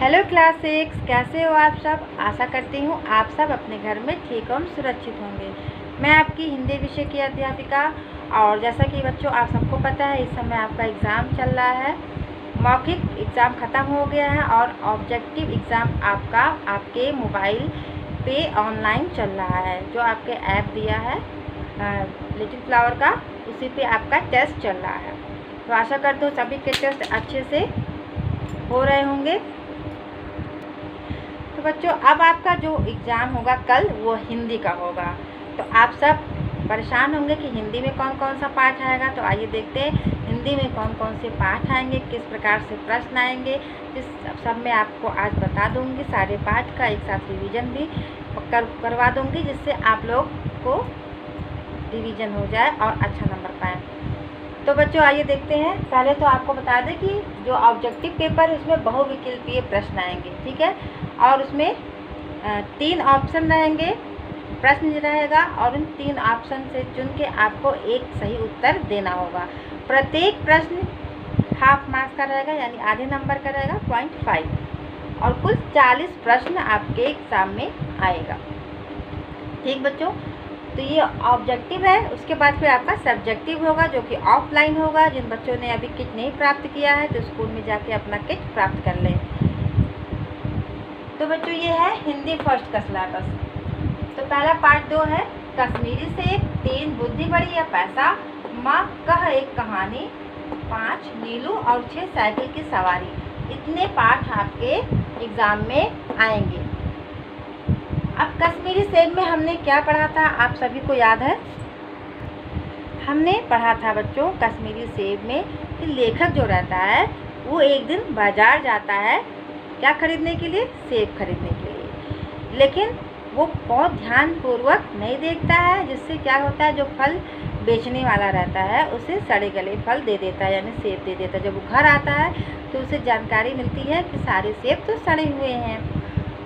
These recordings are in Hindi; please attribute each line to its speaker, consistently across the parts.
Speaker 1: हेलो क्लास 6, कैसे हो आप सब। आशा करती हूँ आप सब अपने घर में ठीक एवं सुरक्षित होंगे। मैं आपकी हिंदी विषय की अध्यापिका। और जैसा कि बच्चों आप सबको पता है, इस समय आपका एग्ज़ाम चल रहा है। मौखिक एग्ज़ाम ख़त्म हो गया है और ऑब्जेक्टिव एग्ज़ाम आपका आपके मोबाइल पे ऑनलाइन चल रहा है। जो आपके ऐप दिया है लिटिल फ्लावर का, उसी पे आपका टेस्ट चल रहा है। तो आशा करती हूँ सभी के टेस्ट अच्छे से हो रहे होंगे। तो बच्चों, अब आपका जो एग्ज़ाम होगा कल, वो हिंदी का होगा। तो आप सब परेशान होंगे कि हिंदी में कौन कौन सा पाठ आएगा। तो आइए देखते हैं हिंदी में कौन कौन से पाठ आएंगे, किस प्रकार से प्रश्न आएंगे। इस सब में आपको आज बता दूंगी। सारे पाठ का एक साथ रिवीजन भी करवा दूंगी, जिससे आप लोग को रिवीजन हो जाए और अच्छा नंबर पाएँ। तो बच्चों आइए देखते हैं। पहले तो आपको बता दें कि जो ऑब्जेक्टिव पेपर है उसमें बहुविकल्पीय प्रश्न आएंगे, ठीक है। और उसमें 3 ऑप्शन रहेंगे, प्रश्न रहेगा और उन 3 ऑप्शन से चुन के आपको एक सही उत्तर देना होगा। प्रत्येक प्रश्न हाफ मार्क्स का रहेगा, यानी आधे नंबर का रहेगा, 0.5। और कुल 40 प्रश्न आपके एग्ज़ाम में आएगा, ठीक बच्चों। तो ये ऑब्जेक्टिव है। उसके बाद फिर आपका सब्जेक्टिव होगा, जो कि ऑफलाइन होगा। जिन बच्चों ने अभी किट नहीं प्राप्त किया है तो स्कूल में जाके अपना किट प्राप्त कर लें। तो बच्चों ये है हिंदी फर्स्ट का सिलेबस। तो पहला पार्ट 2 है कश्मीरी सेब, 3 बुद्धि बड़ी या पैसा, माँ कह एक कहानी, 5 नीलू और 6 साइकिल की सवारी। इतने पाठ आपके एग्ज़ाम में आएंगे। अब कश्मीरी सेब में हमने क्या पढ़ा था, आप सभी को याद है। हमने पढ़ा था बच्चों कश्मीरी सेब में कि लेखक जो रहता है वो एक दिन बाज़ार जाता है, क्या खरीदने के लिए, सेब खरीदने के लिए। लेकिन वो बहुत ध्यानपूर्वक नहीं देखता है, जिससे क्या होता है, जो फल बेचने वाला रहता है उसे सड़े गले फल दे देता है, यानी सेब दे देता है। जब वो घर आता है तो उसे जानकारी मिलती है कि सारे सेब तो सड़े हुए हैं।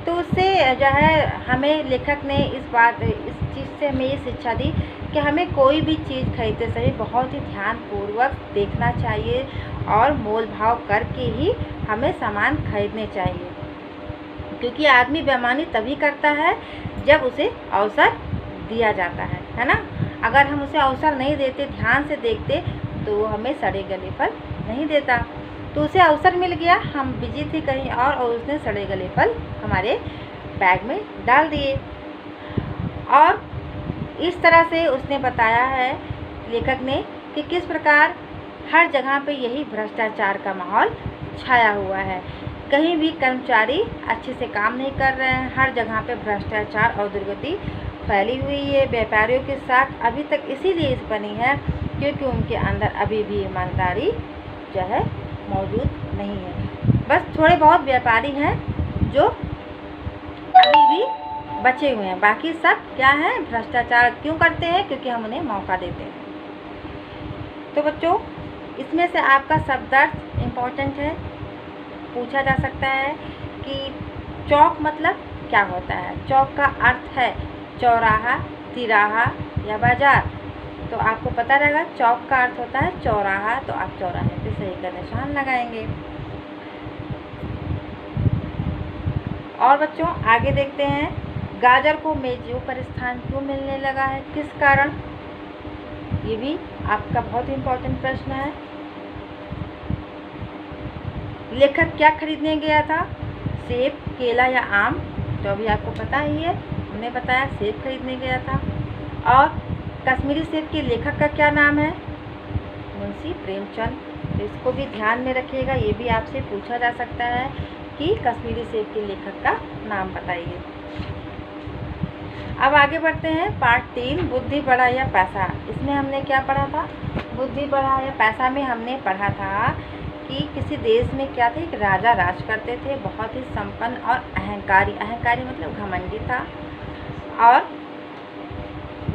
Speaker 1: तो उससे जो है हमें लेखक ने इस चीज़ से हमें ये शिक्षा दी कि हमें कोई भी चीज़ खरीदते समय बहुत ही ध्यानपूर्वक देखना चाहिए और मोल भाव करके ही हमें सामान खरीदने चाहिए। क्योंकि आदमी बेईमानी तभी करता है जब उसे अवसर दिया जाता है ना। अगर हम उसे अवसर नहीं देते, ध्यान से देखते, तो वो हमें सड़े गले फल नहीं देता। तो उसे अवसर मिल गया, हम बिजी थे कहीं और उसने सड़े गले फल हमारे बैग में डाल दिए। और इस तरह से उसने बताया है लेखक ने कि किस प्रकार हर जगह पे यही भ्रष्टाचार का माहौल छाया हुआ है। कहीं भी कर्मचारी अच्छे से काम नहीं कर रहे हैं, हर जगह पे भ्रष्टाचार और दुर्गति फैली हुई है। व्यापारियों के साथ अभी तक इसीलिए बनी है क्योंकि उनके अंदर अभी भी ईमानदारी जो है मौजूद नहीं है। बस थोड़े बहुत व्यापारी हैं जो अभी भी बचे हुए हैं, बाकी सब क्या है, भ्रष्टाचार क्यों करते हैं, क्योंकि हम उन्हें मौका देते हैं। तो बच्चों इसमें से आपका शब्दार्थ इम्पोर्टेंट है, पूछा जा सकता है कि चौक मतलब क्या होता है। चौक का अर्थ है चौराहा, तिराहा या बाजार। तो आपको पता रहेगा चौक का अर्थ होता है चौराहा, तो आप चौराहे पे सही का निशान लगाएंगे। और बच्चों आगे देखते हैं, गाजर को मेजों पर स्थान क्यों मिलने लगा है, किस कारण। ये भी आपका बहुत इम्पोर्टेंट प्रश्न है। लेखक क्या खरीदने गया था, सेब, केला या आम। तो अभी आपको पता ही है, हमने बताया सेब खरीदने गया था। और कश्मीरी सेब के लेखक का क्या नाम है, मुंशी प्रेमचंद। तो इसको भी ध्यान में रखिएगा, ये भी आपसे पूछा जा सकता है कि कश्मीरी सेब के लेखक का नाम बताइए। अब आगे बढ़ते हैं, पार्ट 3 बुद्धि बड़ा या पैसा। इसमें हमने क्या पढ़ा था, बुद्धि बड़ा या पैसा में हमने पढ़ा था कि किसी देश में क्या थे, एक राजा राज करते थे, बहुत ही संपन्न और अहंकारी मतलब घमंडी था। और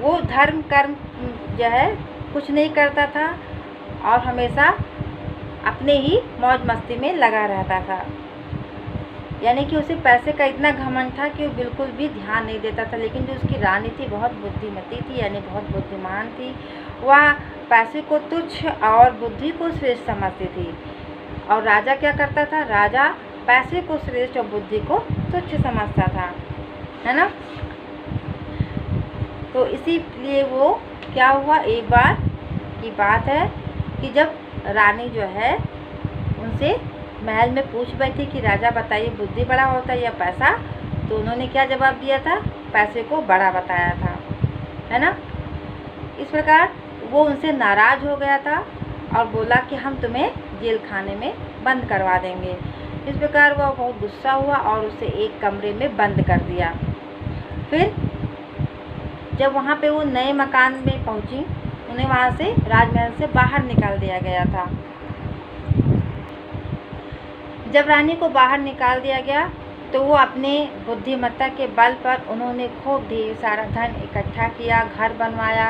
Speaker 1: वो धर्म कर्म जो है कुछ नहीं करता था और हमेशा अपने ही मौज मस्ती में लगा रहता था। यानी कि उसे पैसे का इतना घमंड था कि वो बिल्कुल भी ध्यान नहीं देता था। लेकिन जो उसकी रानी थी बहुत बुद्धिमती थी, यानी बहुत बुद्धिमान थी। वह पैसे को तुच्छ और बुद्धि को श्रेष्ठ समझती थी। और राजा क्या करता था, राजा पैसे को श्रेष्ठ और बुद्धि को तुच्छ समझता था, है ना। तो इसीलिए वो क्या हुआ, एक बार की बात है कि जब रानी जो है उनसे महल में पूछ बैठी कि राजा बताइए बुद्धि बड़ा होता है या पैसा, तो उन्होंने क्या जवाब दिया था, पैसे को बड़ा बताया था, है ना। इस प्रकार वो उनसे नाराज़ हो गया था और बोला कि हम तुम्हें जेल खाने में बंद करवा देंगे। इस प्रकार वह बहुत गुस्सा हुआ और उसे एक कमरे में बंद कर दिया। फिर जब वहाँ पे वो नए मकान में पहुँची, उन्हें वहाँ से राजमहल से बाहर निकाल दिया गया था। जब रानी को बाहर निकाल दिया गया तो वो अपने बुद्धिमत्ता के बल पर उन्होंने खूब ढेर सारा धन इकट्ठा किया, घर बनवाया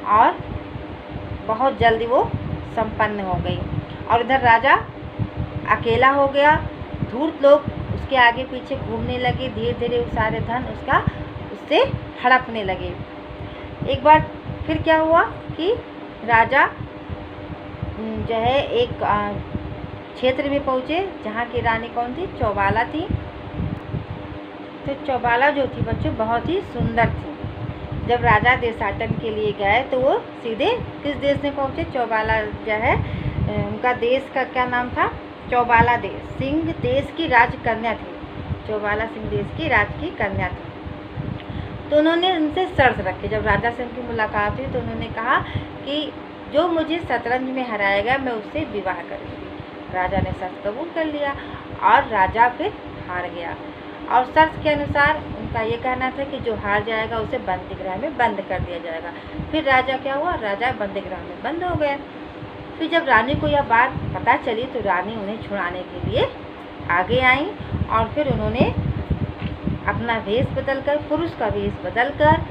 Speaker 1: और बहुत जल्दी वो संपन्न हो गई। और इधर राजा अकेला हो गया, धूर्त लोग उसके आगे पीछे घूमने लगे, धीरे धीरे वो सारे धन उससे हड़पने लगे। एक बार फिर क्या हुआ कि राजा जो है एक क्षेत्र में पहुँचे जहाँ की रानी कौन थी, चौबाला थी। तो चौबाला जो थी बच्चों बहुत ही सुंदर थी। जब राजा देशाटन के लिए गए तो वो सीधे किस देश में पहुँचे, चौबाला जो है उनका देश का क्या नाम था, चौबाला देश, सिंह देश की राजकन्या थी। चौबाला सिंह देश की राज की कन्या थी। तो उन्होंने उनसे शर्त रखी। जब राजा से उनकी मुलाकात हुई तो उन्होंने कहा कि जो मुझे शतरंज में हराएगा मैं उससे विवाह करूँगी। राजा ने शर्त कबूल कर लिया और राजा फिर हार गया। और शर्त के अनुसार उनका ये कहना था कि जो हार जाएगा उसे बंदीगृह में बंद कर दिया जाएगा। फिर राजा क्या हुआ, राजा बंदीगृह में बंद हो गए। फिर जब रानी को यह बात पता चली तो रानी उन्हें छुड़ाने के लिए आगे आई और फिर उन्होंने अपना वेश बदलकर, पुरुष का वेश बदलकर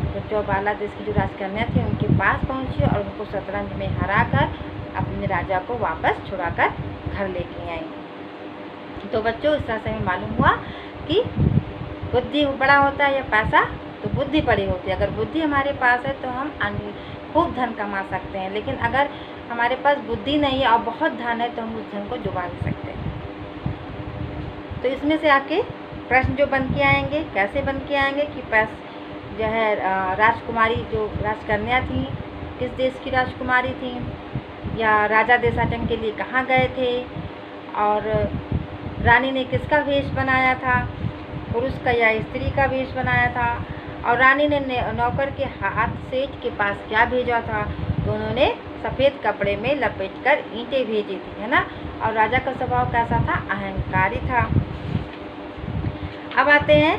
Speaker 1: तो चौबाला देश की जो राजकन्या थी उनके पास पहुंची और उनको शतरंज में हराकर अपने राजा को वापस छुड़ाकर घर लेके आई। तो बच्चों इस तरह से हमें मालूम हुआ कि बुद्धि बड़ा होता है या पैसा, तो बुद्धि बड़ी होती है। अगर बुद्धि हमारे पास है तो हम खूब धन कमा सकते हैं, लेकिन अगर हमारे पास बुद्धि नहीं है और बहुत धन है तो हम उस धन को डुबा नहीं सकते। तो इसमें से आपके प्रश्न जो बन के आएंगे, कैसे बन के आएंगे कि जो है राजकुमारी जो राजकन्या थी किस देश की राजकुमारी थी, या राजा देशाटन के लिए कहाँ गए थे, और रानी ने किसका वेश बनाया था, पुरुष का या स्त्री का वेश बनाया था, और रानी ने नौकर के हाथ सेठ के पास क्या भेजा था, तो उन्होंने सफ़ेद कपड़े में लपेटकर ईंटें भेजी थी, है ना। और राजा का स्वभाव कैसा था, अहंकारी था। अब आते हैं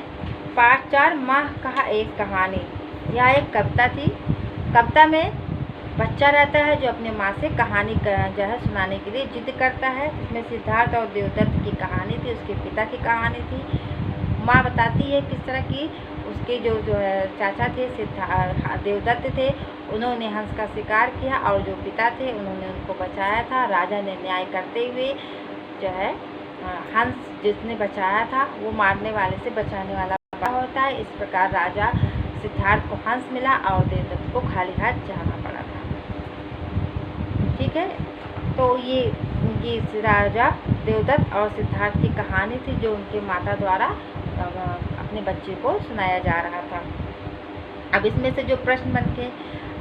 Speaker 1: पाठ 4, माँ कहा एक कहानी। यह एक कविता थी। कविता में बच्चा रहता है जो अपने माँ से कहानी जो है सुनाने के लिए जिद करता है। इसमें सिद्धार्थ और देवदत्त की कहानी थी, उसके पिता की कहानी थी। माँ बताती है किस तरह की उसके जो चाचा थे देवदत्त थे, उन्होंने हंस का शिकार किया और जो पिता थे उन्होंने उनको बचाया था। राजा ने न्याय करते हुए जो है हंस जिसने बचाया था वो मारने वाले से बचाने वाला होता है। इस प्रकार राजा सिद्धार्थ को हंस मिला और देवदत्त को खाली हाथ जाना पड़ा था। ठीक है, तो ये राजा देवदत्त और सिद्धार्थ की कहानी थी जो उनके माता द्वारा अपने बच्चे को सुनाया जा रहा था। अब इसमें से जो प्रश्न बन के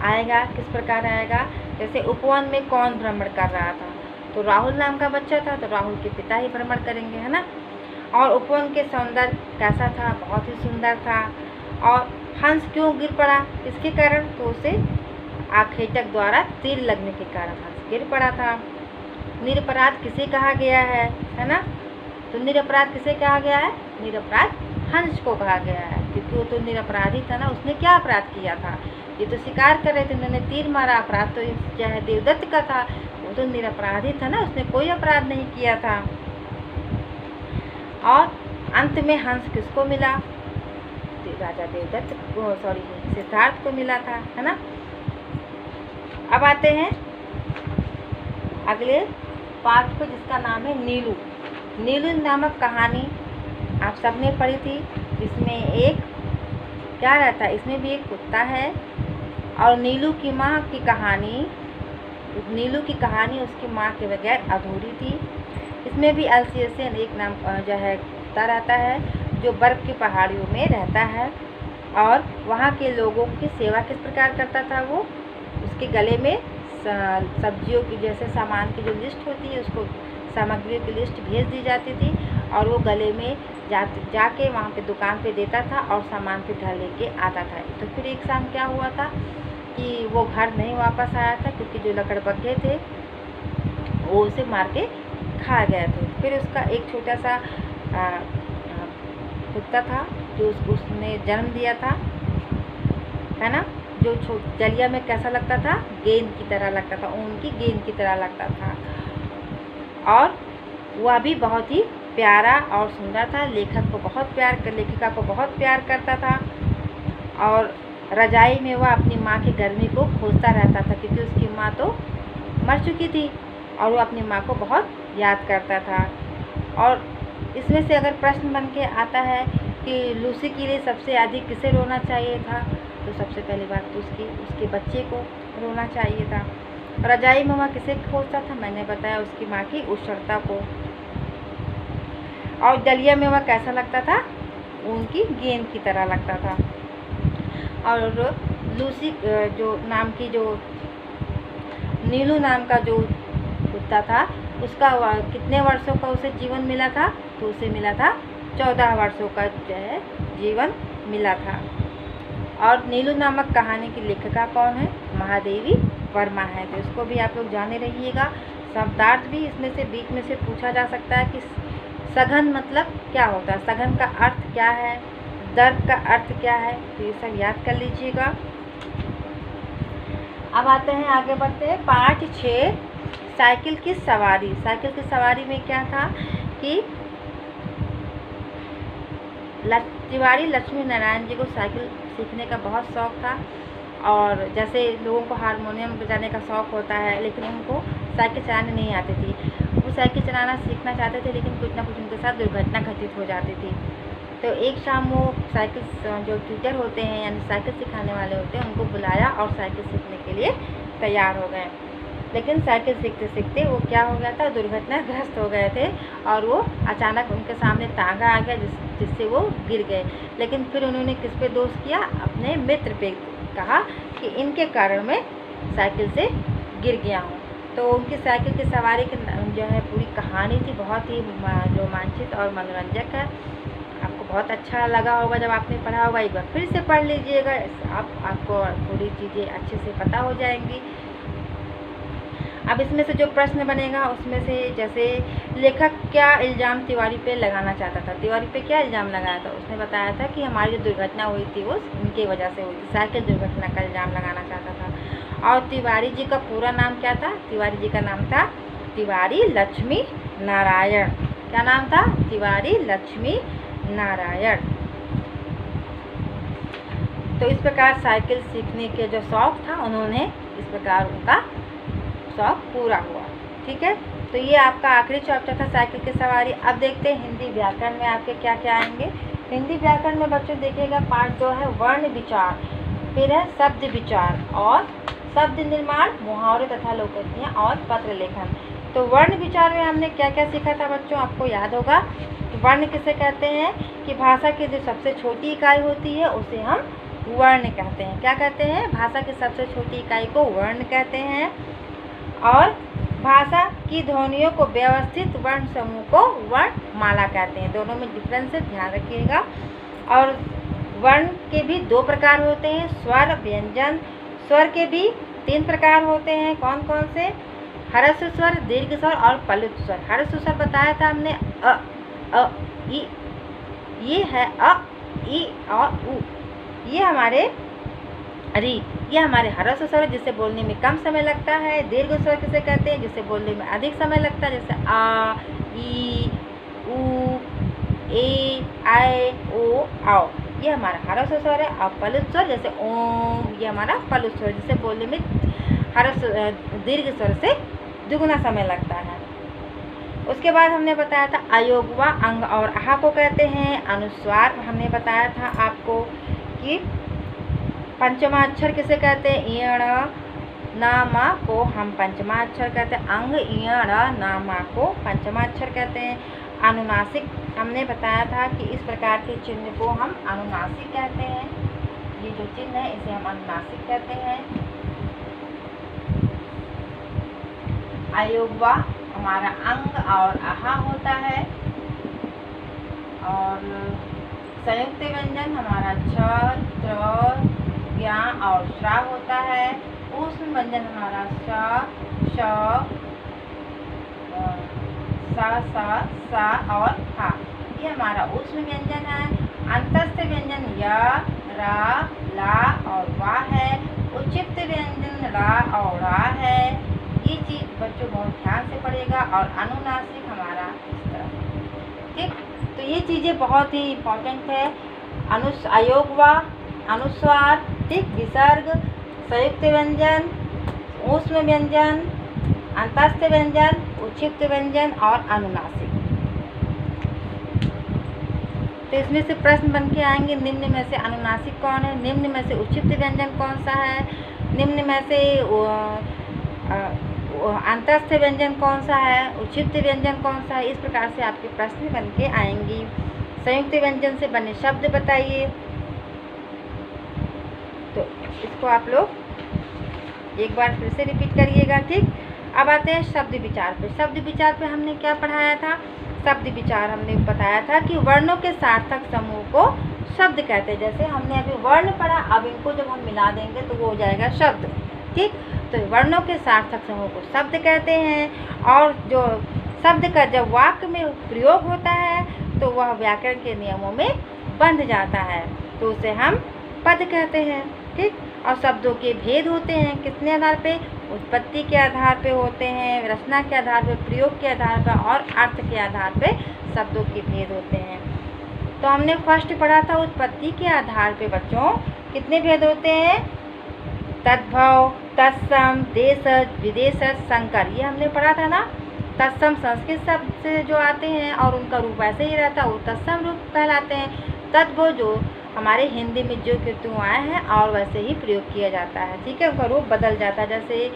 Speaker 1: आएगा किस प्रकार आएगा, जैसे उपवन में कौन भ्रमण कर रहा था, तो राहुल नाम का बच्चा था, तो राहुल के पिता ही भ्रमण करेंगे, है ना। और उपवन के सौंदर्य कैसा था, बहुत ही सुंदर था। और हंस क्यों गिर पड़ा, इसके कारण, तो उसे आखेटक द्वारा तीर लगने के कारण हंस गिर पड़ा था। निरपराध किसे कहा गया है ना, तो निरपराध किसे कहा गया है, निरपराध हंस को कहा गया है, क्योंकि वो तो निरपराधी था ना, उसने क्या अपराध किया था, ये तो शिकार कर रहे थे, उन्होंने तीर मारा, अपराध तो चाहे देवदत्त का था, वो तो निरपराधी था ना, उसने कोई अपराध नहीं किया था। और अंत में हंस किसको मिला, राजा देवदत्त को, सिद्धार्थ को मिला था, है ना। अब आते हैं अगले पाठ को जिसका नाम है नीलू। नीलू नामक कहानी आप सबने पढ़ी थी। इसमें एक क्या रहता है, इसमें भी एक कुत्ता है और नीलू की माँ की कहानी, नीलू की कहानी उसकी माँ के बगैर अधूरी थी। इसमें भी अल्सेशियन एक नाम जो है कुत्ता रहता है, जो बर्फ़ की पहाड़ियों में रहता है। और वहाँ के लोगों की सेवा किस प्रकार करता था वो, उसके गले में सब्जियों की जैसे सामान की जो लिस्ट होती है, उसको सामग्रियों की लिस्ट भेज दी जाती थी, और वो गले में जाके वहाँ पे दुकान पे देता था और सामान फिर घर लेके आता था। तो फिर एक शाम क्या हुआ था कि वो घर नहीं वापस आया था, क्योंकि जो लकड़बग्घे थे वो उसे मार के खा गए थे। फिर उसका एक छोटा सा कुत्ता था जो उसने जन्म दिया था, है ना, जो जलिया में कैसा लगता था, गेंद की तरह लगता था, ऊन की गेंद की तरह लगता था, और वह भी बहुत ही प्यारा और सुंदर था। लेखिका को बहुत प्यार करता था, और रजाई में वह अपनी माँ की गर्मी को खोजता रहता था, क्योंकि उसकी माँ तो मर चुकी थी और वो अपनी माँ को बहुत याद करता था। और इसमें से अगर प्रश्न बन के आता है कि लूसी के लिए सबसे अधिक किसे रोना चाहिए था, तो सबसे पहली बात तो उसके बच्चे को रोना चाहिए था। रजाई में वह किसे खोजता था, मैंने बताया उसकी माँ की उष्णता को। और दलिया में वह कैसा लगता था, उनकी गेंद की तरह लगता था। और लूसी जो नाम की जो नीलू नाम का जो कुत्ता था, उसका कितने वर्षों का उसे जीवन मिला था, तो उसे मिला था 14 वर्षों का जो है जीवन मिला था। और नीलू नामक कहानी की लेखिका कौन है, महादेवी वर्मा है। तो इसको भी आप लोग जाने रहिएगा। शब्दार्थ भी इसमें से बीच में से पूछा जा सकता है कि सघन मतलब क्या होता है, सघन का अर्थ क्या है, दर्द का अर्थ क्या है, तो ये सब याद कर लीजिएगा। अब आते हैं, आगे बढ़ते हैं। पाठ 6 साइकिल की सवारी। साइकिल की सवारी में क्या था कि तिवारी लक्ष्मी नारायण जी को साइकिल सीखने का बहुत शौक़ था, और जैसे लोगों को हारमोनियम बजाने का शौक़ होता है, लेकिन उनको साइकिल चलाने नहीं आती थी। वो साइकिल चलाना सीखना चाहते थे, लेकिन कुछ ना कुछ उनके साथ दुर्घटना घटित हो जाती थी। तो एक शाम वो साइकिल जो ट्यूटर होते हैं यानी साइकिल सिखाने वाले होते हैं, उनको बुलाया और साइकिल सीखने के लिए तैयार हो गए। लेकिन साइकिल सीखते सीखते वो क्या हो गया था, दुर्घटनाग्रस्त हो गए थे, और वो अचानक उनके सामने तांगा आ गया जिससे वो गिर गए। लेकिन फिर उन्होंने किस पे दोष किया, अपने मित्र पे कहा कि इनके कारण मैं साइकिल से गिर गया हूँ। तो उनकी साइकिल की सवारी की जो है पूरी कहानी थी, बहुत ही रोमांचित और मनोरंजक है। आपको बहुत अच्छा लगा होगा जब आपने पढ़ा होगा, एक बार फिर से पढ़ लीजिएगा, आपको पूरी चीज़ें अच्छे से पता हो जाएंगी। अब इसमें से जो प्रश्न बनेगा उसमें से, जैसे लेखक क्या इल्ज़ाम तिवारी पे लगाना चाहता था, तिवारी पे क्या इल्ज़ाम लगाया था, उसने बताया था कि हमारी जो दुर्घटना हुई थी वो उनकी वजह से हुई थी, साइकिल दुर्घटना का इल्ज़ाम लगाना चाहता था। और तिवारी जी का पूरा नाम क्या था, तिवारी जी का नाम था तिवारी लक्ष्मी नारायण। क्या नाम था, तिवारी लक्ष्मी नारायण। तो इस प्रकार साइकिल सीखने के जो शौक़ था, उन्होंने इस प्रकार उनका शौक़ पूरा हुआ। ठीक है, तो ये आपका आखिरी चैप्टर था साइकिल की सवारी। अब देखते हैं हिंदी व्याकरण में आपके क्या क्या आएंगे। हिंदी व्याकरण में बच्चों देखिएगा, पार्ट 2 है वर्ण विचार, फिर है शब्द विचार और शब्द निर्माण, मुहावरे तथा लोकोक्तियाँ और पत्र लेखन। तो वर्ण विचार में हमने क्या क्या सीखा था बच्चों, आपको याद होगा। वर्ण किसे कहते हैं कि भाषा की जो सबसे छोटी इकाई होती है उसे हम वर्ण कहते हैं। क्या कहते हैं, भाषा की सबसे छोटी इकाई को वर्ण कहते हैं। और भाषा की ध्वनियों को व्यवस्थित वर्ण समूह को वर्णमाला कहते हैं। दोनों में डिफरेंस है, ध्यान रखिएगा। और वर्ण के भी 2 प्रकार होते हैं, स्वर व्यंजन। स्वर के भी 3 प्रकार होते हैं, कौन कौन से, ह्रस्व स्वर, दीर्घ स्वर और प्लुत स्वर। ह्रस्व स्वर बताया था हमने, अ इ, ये है अ इ और उ, ये हमारे री, ये हमारे ह्रस्व स्वर जिससे बोलने में कम समय लगता है। दीर्घ स्वर किसे कहते हैं, जिससे बोलने में अधिक समय लगता है, जैसे आ, ई, उ, ए, आए, ओ, आओ, ये हमारा ह्रस्व स्वर है। और प्लुत स्वर जैसे ओम, ये हमारा प्लुत स्वर जिससे बोलने में दीर्घ स्वर से दुगुना समय लगता है। उसके बाद हमने बताया था अयोगवा अंग और आहा को कहते हैं। अनुस्वार हमने बताया था आपको कि पंचमा अक्षर किसे कहते हैं, ईण, नामा को हम पंचमा अक्षर कहते हैं। अंग इण नामा को पंचमा अक्षर कहते हैं। अनुनासिक हमने बताया था कि इस प्रकार के चिन्ह को हम अनुनासिक कहते हैं। ये जो चिन्ह है इसे हम अनुनासिक कहते हैं। अयोगवा हमारा अंग और आहा होता है। और संयुक्त व्यंजन हमारा छ, त्र, ज्ञा और श्रा होता है। ऊष्म व्यंजन हमारा श, श, सा और हा, ये हमारा ऊष्म व्यंजन है। अंतस्थ व्यंजन य, रा, ला और वा है। उच्चिष्ट व्यंजन रा और रा है। ये चीज बच्चों बहुत ध्यान से पढ़ेगा। और अनुनासिक हमारा इस तरह, ठीक। तो ये चीज़ें बहुत ही इम्पोर्टेंट है। अयोगवा, अनुस्वार, ठीक, विसर्ग, संयुक्त व्यंजन, ऊष्म व्यंजन, अंतस्थ व्यंजन, उच्छिष्ट व्यंजन और अनुनासिक। तो इसमें से प्रश्न बन के आएंगे, निम्न में से अनुनासिक कौन है, निम्न में से उच्छिष्ट व्यंजन कौन सा है, निम्न में से अंतस्थ व्यंजन कौन सा है, उच्छिष्ट व्यंजन कौन सा है। इस प्रकार से आपके प्रश्न बन के आएंगी। संयुक्त व्यंजन से बने शब्द बताइए। तो इसको आप लोग एक बार फिर से रिपीट करिएगा, ठीक। अब आते हैं शब्द विचार पे। शब्द विचार पे हमने क्या पढ़ाया था? शब्द विचार हमने बताया था कि वर्णों के सार्थक समूह को शब्द कहते हैं। जैसे हमने अभी वर्ण पढ़ा, अब इनको जब हम मिला देंगे तो वो हो जाएगा शब्द, ठीक। तो वर्णों के सार्थक समूह को शब्द कहते हैं। और जो शब्द का जब वाक्य में प्रयोग होता है तो वह व्याकरण के नियमों में बंध जाता है, तो उसे हम पद कहते हैं, ठीक। और शब्दों के भेद होते हैं कितने आधार पे? उत्पत्ति के आधार पे होते हैं, रचना के आधार पे, प्रयोग के आधार पर और अर्थ के आधार पे शब्दों के भेद होते हैं। तो हमने फर्स्ट पढ़ा था उत्पत्ति के आधार पे बच्चों कितने भेद होते हैं? तद्भव, तत्सम, देशज, विदेशज, संकर, ये हमने पढ़ा था ना। तत्सम संस्कृत शब्द से जो आते हैं और उनका रूप ऐसे ही रहता है, वो तत्सम रूप कहलाते हैं। तद्भव जो हमारे हिंदी में जो कृत्यु आए हैं और वैसे ही प्रयोग किया जाता है, ठीक है, उनका रूप बदल जाता है। जैसे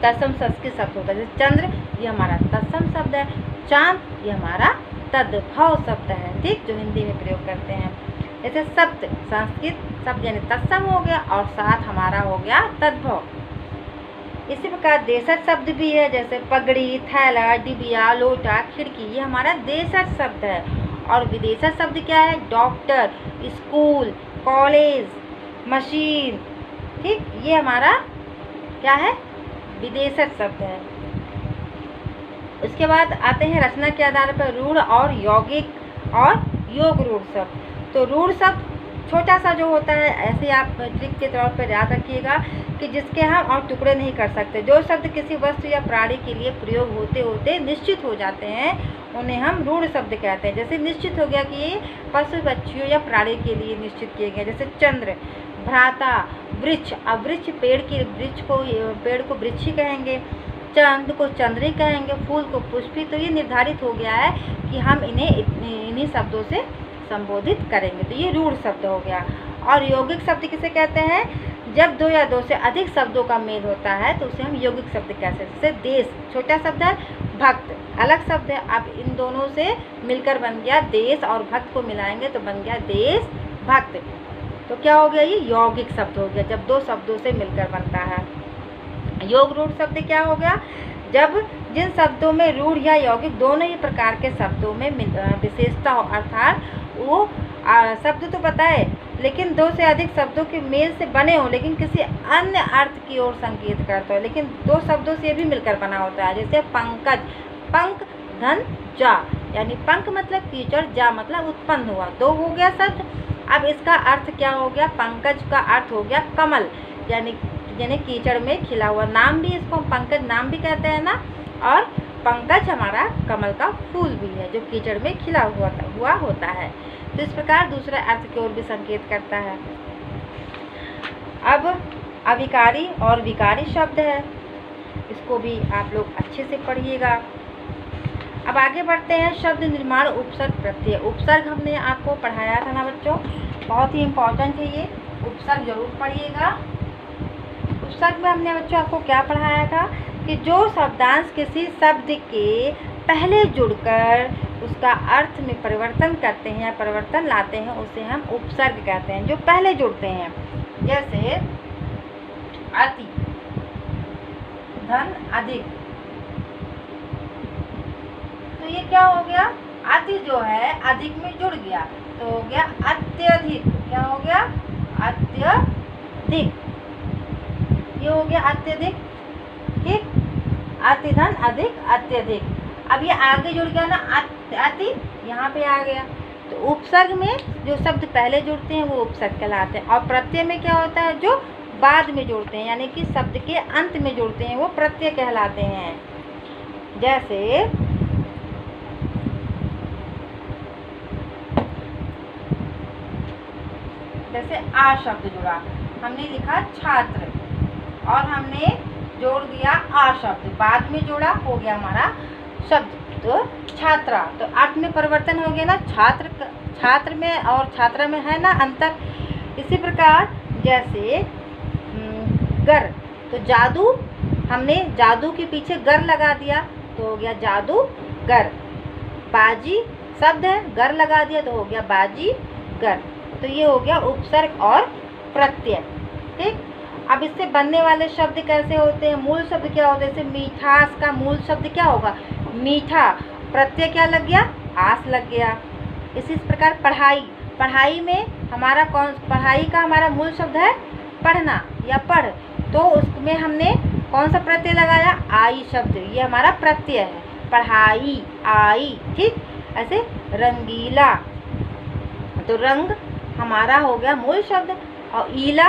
Speaker 1: तत्सम संस्कृत शब्द होता है, जैसे चंद्र ये हमारा तत्सम शब्द है, चांद ये हमारा तद्भव शब्द है, ठीक, जो हिंदी में प्रयोग करते हैं। जैसे शब्द संस्कृत शब्द यानी तत्सम हो गया और साथ हमारा हो गया तद्भव। इसी प्रकार देशज शब्द भी है, जैसे पगड़ी, थैला, डिबिया, लोटा, खिड़की, ये हमारा देशज शब्द है। और विदेशज शब्द क्या है? डॉक्टर, स्कूल, कॉलेज, मशीन, ठीक, ये हमारा क्या है? विदेशज शब्द है। उसके बाद आते हैं रचना के आधार पर रूढ़ और यौगिक और योग रूढ़ शब्द। तो रूढ़ शब्द छोटा सा जो होता है, ऐसे आप ट्रिक के तौर पर याद रखिएगा कि जिसके हम और टुकड़े नहीं कर सकते। जो शब्द किसी वस्तु या प्राणी के लिए प्रयोग होते होते निश्चित हो जाते हैं उन्हें हम रूढ़ शब्द कहते हैं। जैसे निश्चित हो गया कि ये पशु पक्षियों या प्राणी के लिए निश्चित किए गए, जैसे चंद्र, भ्राता, वृक्ष, अब वृक्ष पेड़ को वृक्ष ही कहेंगे, चंद को चंद्री कहेंगे, फूल को पुष्पी। तो ये निर्धारित हो गया है कि हम इन्हीं शब्दों से संबोधित करेंगे। तो ये रूढ़ शब्द हो गया। और यौगिक शब्द किसे कहते हैं? जब दो या दो से अधिक शब्दों का मेल होता है तो उसे हम यौगिक शब्द कहते हैं। जैसे देश छोटा शब्द है, भक्त अलग शब्द है। अब इन दोनों से मिलकर बन गया देश, और भक्त को मिलाएंगे तो बन गया देश भक्त। तो क्या हो गया? ये यौगिक शब्द हो गया जब दो शब्दों से मिलकर बनता है। योग रूढ़ शब्द क्या हो गया? जब जिन शब्दों में रूढ़ या यौगिक दोनों ही प्रकार के शब्दों में विशेषता हो, अर्थात वो शब्द तो पता है लेकिन दो से अधिक शब्दों के मेल से बने हो लेकिन किसी अन्य अर्थ की ओर संकेत करता हो, लेकिन दो शब्दों से भी मिलकर बना होता है। जैसे पंकज, पंख धन जा, यानी पंख मतलब कीचड़, जा मतलब उत्पन्न हुआ, दो हो गया शब्द। अब इसका अर्थ क्या हो गया? पंकज का अर्थ हो गया कमल, यानी कीचड़ में खिला हुआ। नाम भी इसको पंकज नाम भी कहते हैं ना। और पंकज हमारा कमल का फूल भी है जो कीचड़ में खिला हुआ होता है। तो इस प्रकार दूसरे अर्थ की ओर भी संकेत करता है। अब अविकारी और विकारी शब्द है, इसको भी आप लोग अच्छे से पढ़िएगा। अब आगे बढ़ते हैं शब्द निर्माण उपसर्ग प्रत्यय। उपसर्ग हमने आपको पढ़ाया था ना बच्चों, बहुत ही इम्पोर्टेंट है ये, उपसर्ग जरूर पढ़िएगा। उपसर्ग में हमने बच्चों आपको क्या पढ़ाया था कि जो शब्दांश किसी शब्द के पहले जुड़कर उसका अर्थ में परिवर्तन करते हैं या परिवर्तन लाते हैं उसे हम उपसर्ग कहते हैं, जो पहले जुड़ते हैं। जैसे अति, धन, अधिक, तो ये क्या हो गया, अति जो है अधिक में जुड़ गया तो हो गया अत्यधिक। क्या हो गया, अत्यधिक, ये हो गया अत्यधिक। ठीक, अति, धन, अधिक, अत्यधिक। अब ये आगे जुड़ गया ना अति, यहाँ पे आ गया। तो उपसर्ग में जो शब्द पहले जुड़ते हैं वो उपसर्ग कहलाते हैं, और प्रत्यय में क्या होता है, जो बाद में जुड़ते हैं यानी कि शब्द के अंत में जुड़ते हैं वो प्रत्यय कहलाते हैं। जैसे आ शब्द जुड़ा, हमने लिखा छात्र और हमने जोड़ दिया आ शब्द, बाद में जोड़ा, हो गया हमारा शब्द तो छात्रा। तो अर्थ में परिवर्तन हो गया ना, छात्र में और छात्रा में है ना अंतर। इसी प्रकार जैसे गर, तो जादू, हमने जादू के पीछे गर लगा दिया तो हो गया जादूगर। बाजी शब्द है, गर लगा दिया तो हो गया बाजीगर। तो ये हो गया उपसर्ग और प्रत्यय। ठीक, अब इससे बनने वाले शब्द कैसे होते हैं, मूल शब्द क्या होते हैं, जैसे मीठास का मूल शब्द क्या होगा, मीठा, प्रत्यय क्या लग गया, आस लग गया। इसी प्रकार पढ़ाई में हमारा पढ़ाई का हमारा मूल शब्द है पढ़ना या पढ़, तो उसमें हमने कौन सा प्रत्यय लगाया, आई शब्द, ये हमारा प्रत्यय है, पढ़ाई, आई। ठीक, ऐसे रंगीला, तो रंग हमारा हो गया मूल शब्द, और ईला,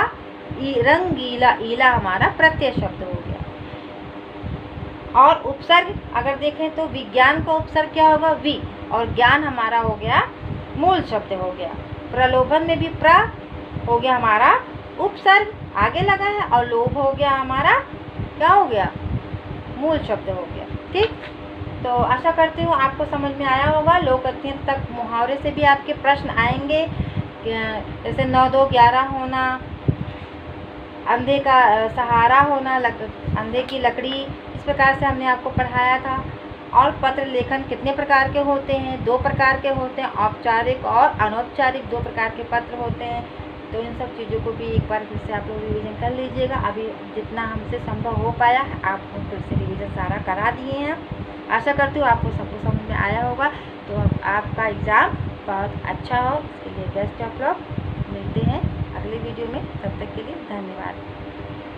Speaker 1: रंगीला, ईला हमारा प्रत्यय शब्द हो गया। और उपसर्ग अगर देखें तो विज्ञान का उपसर्ग क्या होगा, वि, और ज्ञान हमारा हो गया मूल शब्द हो गया। प्रलोभन में भी प्र हो गया हमारा उपसर्ग आगे लगा है, और लोभ हो गया हमारा क्या हो गया, मूल शब्द हो गया। ठीक, तो आशा करती हूँ आपको समझ में आया होगा। लोक अध्ययन तक मुहावरे से भी आपके प्रश्न आएंगे, जैसे 9 2 11 होना, अंधे का सहारा होना, अंधे की लकड़ी, इस प्रकार से हमने आपको पढ़ाया था। और पत्र लेखन कितने प्रकार के होते हैं, 2 प्रकार के होते हैं, औपचारिक और अनौपचारिक 2 प्रकार के पत्र होते हैं। तो इन सब चीज़ों को भी एक बार फिर से आप लोग रिवीजन कर लीजिएगा। अभी जितना हमसे संभव हो पाया है आपको फिर से रिवीजन सारा करा दिए हैं। आशा करती हूँ आपको सब कुछ समझ में आया होगा। तो आपका एग्ज़ाम बहुत अच्छा हो, इसके लिए बेस्ट ऑफ लक। मिलते हैं अगले वीडियो में, तब तक के लिए धन्यवाद।